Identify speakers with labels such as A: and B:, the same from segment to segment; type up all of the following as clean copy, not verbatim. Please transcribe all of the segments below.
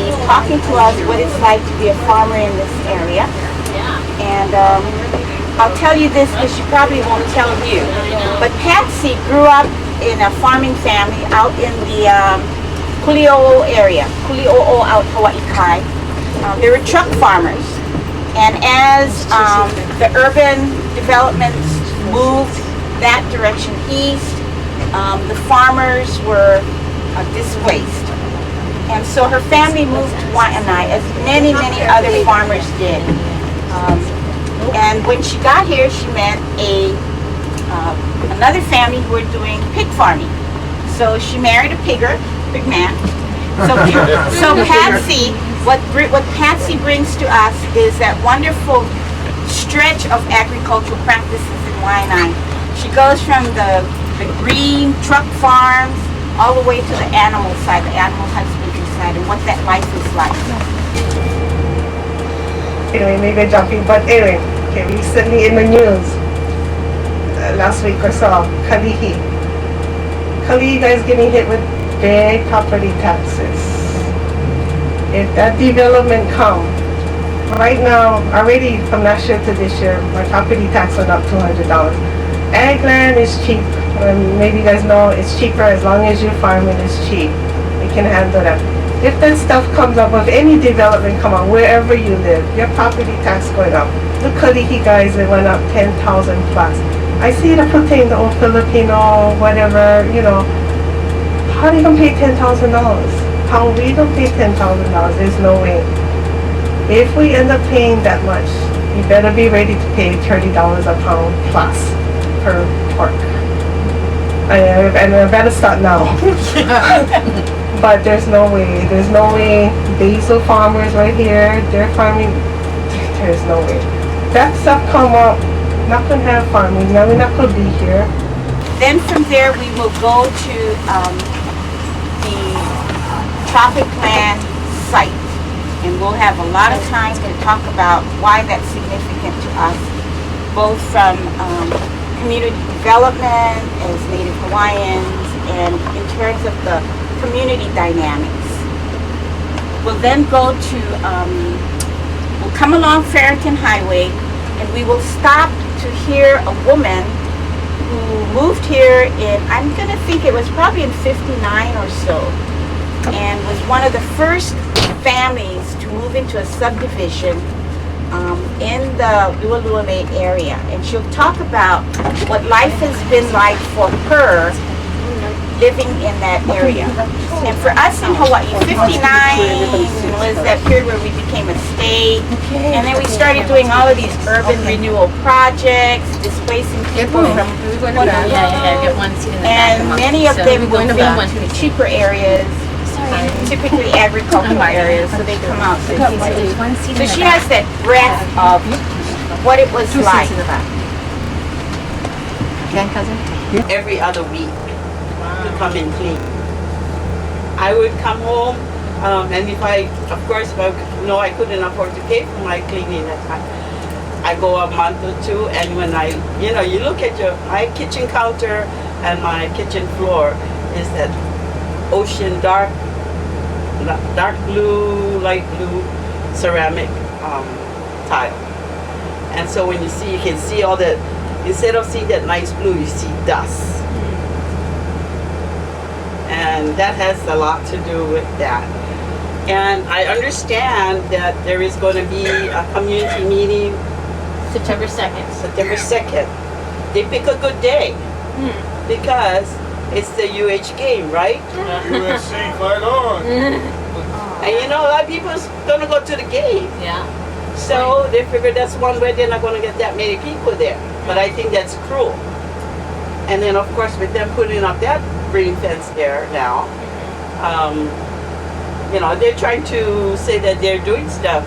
A: he's talking to us what it's like to be a farmer in this area. And I'll tell you this because she probably won't tell you. But Patsy grew up in a farming family out in the Kuli'o'o area. Kuli'o'o out Hawaii Kai. They were truck farmers. And as the urban developments moved that direction east, the farmers were displaced. And so her family moved to Waianae, as many, many other farmers did. And when she got here, she met another family who were doing pig farming. So she married a pig man. So Patsy, what Patsy brings to us is that wonderful stretch of agricultural practices in Waianae. She goes from the green truck farms all the way to the animal side, the animal husbandry side, and what that life is like.
B: Anyway, maybe I'm jumping, but anyway, okay, recently in the news, last week or so, Kalihi guys getting hit with big property taxes. If that development comes, right now, already from last year to this year, my property tax went up $200. Ag land is cheap. Maybe you guys know it's cheaper as long as you farm it, it's cheap. You can handle that. If that stuff comes up, if any development come up, wherever you live, your property tax going up. The Kalihi guys, it went up 10,000 plus. I see the pertain to old Filipino, whatever, you know. How do you pay $10,000? How we don't pay $10,000? There's no way. If we end up paying that much, you better be ready to pay $30 a pound plus per pork. And I better start now. But there's no way. There's no way. Basil farmers right here, they're farming. There's no way. That stuff come up. Not gonna have farming. Now we're not gonna be here.
A: Then from there we will go to the traffic plan site, and we'll have a lot of time to talk about why that's significant to us, both from community development as Native Hawaiians and in terms of the community dynamics. We'll then go to, we'll come along Farrington Highway, and we will stop to hear a woman who moved here in, I'm going to think it was probably in '59 or so, and was one of the first families to move into a subdivision in the Lualualei area. And she'll talk about what life has been like for her living in that area. And for us in Hawaii, '59 was that period where we became a state, and then we started doing all of these urban renewal projects, displacing people from and many of them moved into cheaper areas, typically agricultural areas, so they come out so easily. So she has that breadth of what it was like.
C: Every other week to come and clean. I would come home, and if I, of course, I couldn't afford to pay for my cleaning at time. I go a month or two, and when you look at my kitchen counter and my kitchen floor is that ocean dark blue, light blue ceramic tile. And so when you can see all that, instead of seeing that nice blue, you see dust. And that has a lot to do with that. And I understand that there is going to be a community meeting
D: September 2nd.
C: September 2nd. They pick a good day because it's the UH game, right?
E: USC, fight on!
C: And a lot of people is going to go to the game.
D: Yeah.
C: So they figure that's one way they're not going to get that many people there. But I think that's cruel. And then of course with them putting up that green fence there now, they're trying to say that they're doing stuff,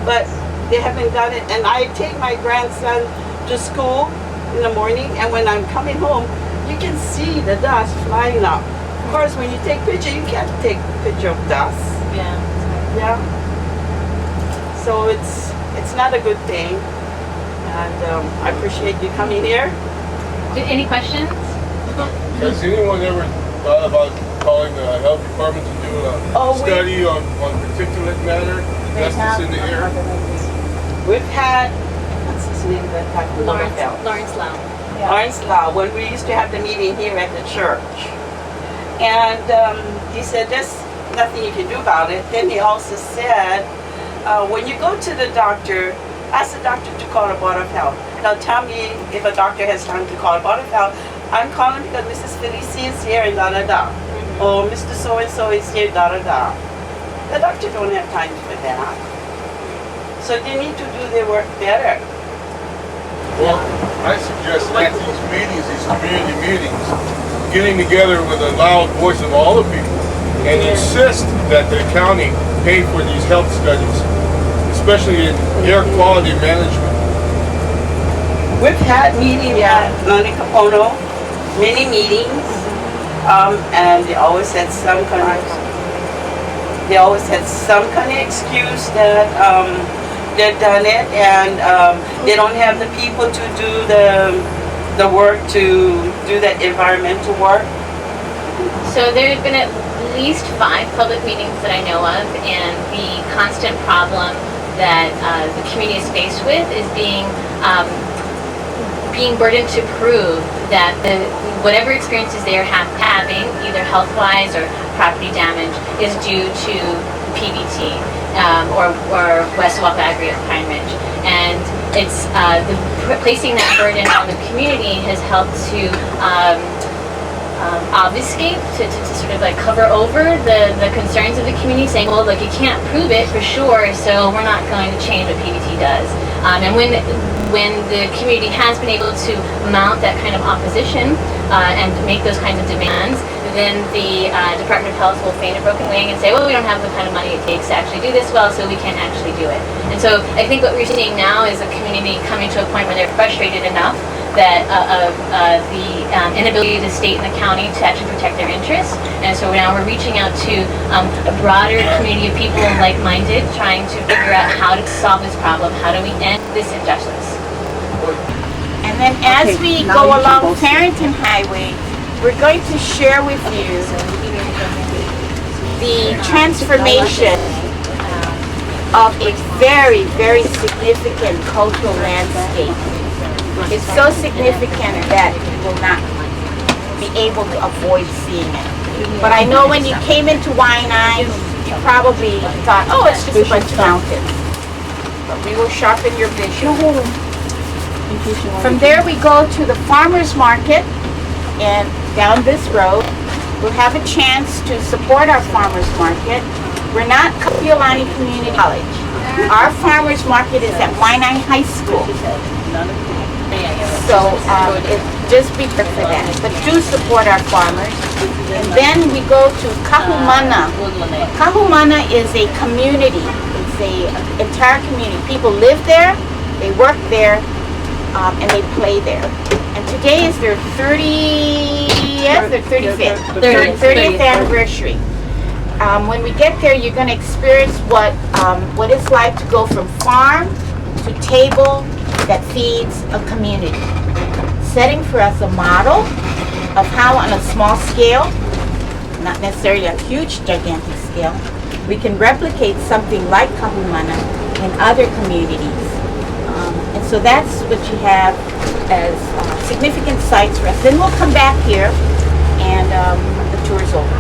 C: but they haven't done it. And I take my grandson to school in the morning, and when I'm coming home, you can see the dust flying up. Of course, when you take picture, you can't take picture of dust.
D: Yeah.
C: Yeah. So it's not a good thing, and I appreciate you coming here.
D: Any questions?
E: Has anyone ever thought about calling the health department to do study on particulate matter, that's in the air.
C: We've had, what's his name, that type of
D: Lawrence Lau.
C: Lawrence Lau, when we used to have the meeting here at the church. And he said, there's nothing you can do about it. Then he also said, when you go to the doctor, ask the doctor to call a board of health. Now tell me if a doctor has time to call a board of health. I'm calling because Mrs. Felicia is here and da-da-da. Or Mr. So-and-so is here, da-da-da. The doctor don't have time for that. So they need to do their work better.
E: Well, I suggest at these meetings, these community meetings, getting together with a loud voice of all the people and insist that the county pay for these health studies, especially in air quality management.
C: We've had meetings at Nani Kapono, many meetings, and they always had some kind of excuse that they've done it and they don't have the people to do the work, to do that environmental work.
D: So there's been at least 5 public meetings that I know of, and the constant problem that the community is faced with is being burdened to prove that whatever experiences they are having, either health-wise or property damage, is due to PVT or West Walk Agri of Pine Ridge. And it's placing that burden on the community has helped to obfuscate, to sort of like cover over the concerns of the community, saying, well, look, you can't prove it for sure, so we're not going to change what PVT does. And when the community has been able to mount that kind of opposition and make those kinds of demands, then the Department of Health will feign a broken wing and say, well, we don't have the kind of money it takes to actually do this well, so we can't actually do it. And so I think what we're seeing now is a community coming to a point where they're frustrated enough that the inability of the state and the county to actually protect their interests. And so now we're reaching out to a broader community of people like-minded, trying to figure out how to solve this problem. How do we end this injustice?
A: And then as we go along Farrington Highway, we're going to share with you the transformation of a very, very significant cultural landscape. It's so significant that you will not be able to avoid seeing it. But I know when you came into Waianae, you probably thought, oh, it's just a bunch of mountains. But we will sharpen your vision. From there we go to the farmers market, and down this road we'll have a chance to support our farmers market. We're not Kapiolani Community College. Our farmers market is at Waianae High School. So just be prepared for that. But do support our farmers. And then we go to Kahumana. Kahumana is a community. It's an entire community. People live there, they work there, and they play there. And today is their 30th anniversary. When we get there, you're going to experience what it's like to go from farm to table that feeds a community. Setting for us a model of how on a small scale, not necessarily a huge, gigantic scale, we can replicate something like Kahumana in other communities. And so that's what you have as significant sites for us. Then we'll come back here and the tour is over.